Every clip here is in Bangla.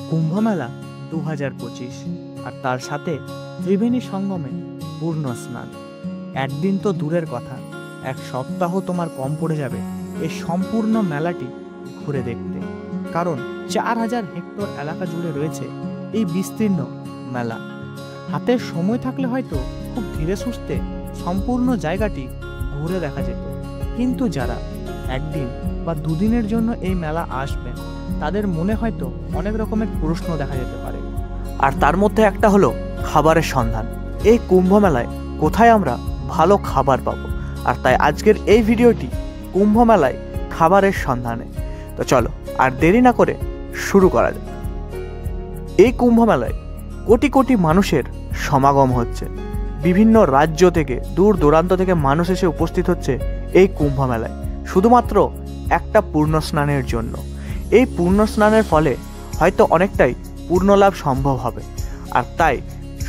কুম্ভ মেলা 2025 আর তার সাথে ত্রিবেণী সঙ্গমে পূর্ণ স্নান। একদিন তো দূরের কথা, এক সপ্তাহ তোমার কম পড়ে যাবে এই সম্পূর্ণ মেলাটি ঘুরে দেখতে। কারণ 4000 হেক্টর এলাকা জুড়ে রয়েছে এই বিস্তীর্ণ মেলা। হাতে সময় থাকলে হয়তো খুব ধীরে সুস্থে সম্পূর্ণ জায়গাটি ঘুরে দেখা যেত, কিন্তু যারা একদিন বা দুদিনের জন্য এই মেলা আসবেন তাদের মনে হয়তো অনেক রকমের প্রশ্ন দেখা যেতে পারে। আর তার মধ্যে একটা হলো খাবারের সন্ধান। এই কুম্ভ মেলায় কোথায় আমরা ভালো খাবার পাবো? আর তাই আজকের এই ভিডিওটি কুম্ভ মেলায় খাবারের সন্ধানে। তো চলো আর দেরি না করে শুরু করা যাক। এই কুম্ভ মেলায় কোটি কোটি মানুষের সমাগম হচ্ছে। বিভিন্ন রাজ্য থেকে, দূর দূরান্ত থেকে মানুষ এসে উপস্থিত হচ্ছে এই কুম্ভ মেলায় শুধুমাত্র একটা পূর্ণ স্নানের জন্য। এই পূর্ণ স্নানের ফলে হয়তো অনেকটাই পূর্ণ লাভ সম্ভব হবে। আর তাই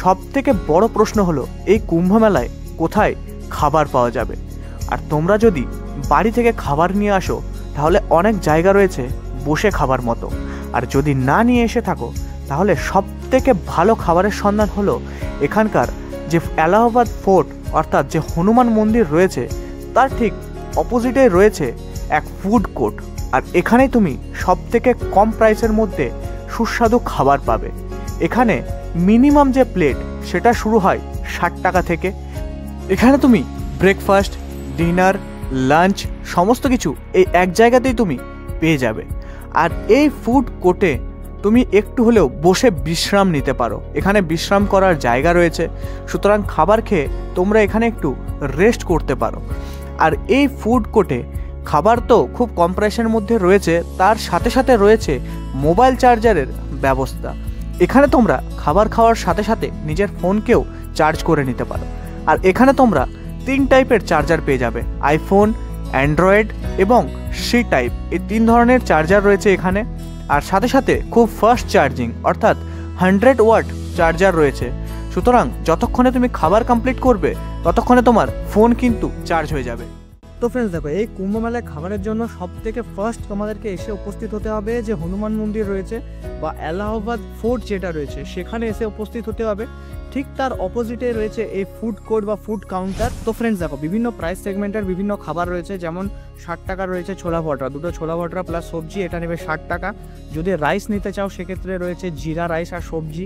সব থেকে বড় প্রশ্ন হলো এই কুম্ভ মেলায় কোথায় খাবার পাওয়া যাবে। আর তোমরা যদি বাড়ি থেকে খাবার নিয়ে আসো তাহলে অনেক জায়গা রয়েছে বসে খাবার মতো। আর যদি না নিয়ে এসে থাকো তাহলে সব থেকে ভালো খাবারের সন্ধান হলো এখানকার যে এলাহাবাদ ফোর্ট অর্থাৎ যে হনুমান মন্দির রয়েছে তার ঠিক অপোজিটে রয়েছে এক ফুড কোর্ট। আর এখানেই তুমি সব থেকে কম প্রাইসের মধ্যে সুস্বাদু খাবার পাবে। এখানে মিনিমাম যে প্লেট সেটা শুরু হয় 60 টাকা থেকে। এখানে তুমি ব্রেকফাস্ট, ডিনার, লাঞ্চ সমস্ত কিছু এই এক জায়গাতেই তুমি পেয়ে যাবে। আর এই ফুড কোর্টে তুমি একটু হলেও বসে বিশ্রাম নিতে পারো। এখানে বিশ্রাম করার জায়গা রয়েছে, সুতরাং খাবার খেয়ে তোমরা এখানে একটু রেস্ট করতে পারো। আর এই ফুড কোর্টে খাবার তো খুব কম প্রাইসের মধ্যে রয়েছে, তার সাথে সাথে রয়েছে মোবাইল চার্জারের ব্যবস্থা। এখানে তোমরা খাবার খাওয়ার সাথে সাথে নিজের ফোনকেও চার্জ করে নিতে পারো। আর এখানে তোমরা 3 টাইপের চার্জার পেয়ে যাবে, আইফোন, অ্যান্ড্রয়েড এবং সি টাইপ। এই 3 ধরনের চার্জার রয়েছে এখানে। আর সাথে সাথে খুব ফাস্ট চার্জিং অর্থাৎ 100 ওয়াট চার্জার রয়েছে। সুতরাং যতক্ষণে তুমি খাবার কমপ্লিট করবে ততক্ষণে তোমার ফোন কিন্তু চার্জ হয়ে যাবে। তো ফ্রেন্ডস দেখো, এই কুম্ভ মেলায় খাবারের জন্য সব থেকে ফার্স্ট তোমাদেরকে এসে উপস্থিত হতে হবে যে হনুমান মন্দির রয়েছে বা এলাহাবাদ ফোর্ট যেটা রয়েছে সেখানে এসে উপস্থিত হতে হবে। ঠিক তার অপোজিটে রয়েছে এই ফুড কোর্ট বা ফুড কাউন্টার। তো ফ্রেন্ডস দেখো, বিভিন্ন প্রাইস সেগমেন্টের বিভিন্ন খাবার রয়েছে। যেমন 60 টাকা রয়েছে ছোলা ভটরা, 2টো ছোলা ভটরা প্লাস সবজি, এটা নেবে 60 টাকা। যদি রাইস নিতে চাও সেক্ষেত্রে রয়েছে জিরা রাইস আর সবজি,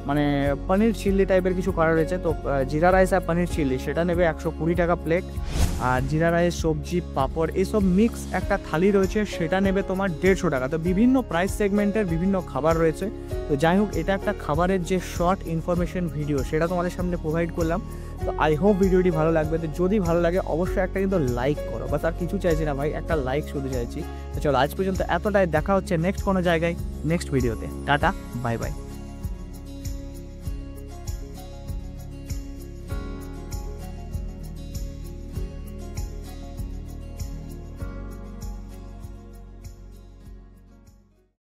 মানে পনির চিল্লি টাইপের কিছু করা রয়েছে। তো জিরা রাইস আর পনির চিল্লি সেটা নেবে 120 টাকা প্লেট। আর জিরা রাইস, সবজি, পাঁপড় এইসব মিক্স একটা থালি রয়েছে, সেটা নেবে তোমার 150 টাকা। তো বিভিন্ন প্রাইস সেগমেন্টের বিভিন্ন খাবার রয়েছে। তো যাই হোক, এটা একটা খাবারের যে শর্ট ইনফরমেশন ভিডিও সেটা তোমাদের সামনে প্রোভাইড করলাম। তো আই হোপ ভিডিওটি ভালো লাগবে। তো যদি ভালো লাগে অবশ্যই একটা কিন্তু লাইক করো, বাস আর কিছু চাইছি না ভাই, একটা লাইক শুধু চাইছি। তো চলো আজ পর্যন্ত এতটাই, দেখা হচ্ছে নেক্সট কোনো জায়গায় নেক্সট ভিডিওতে। Tata, bye bye.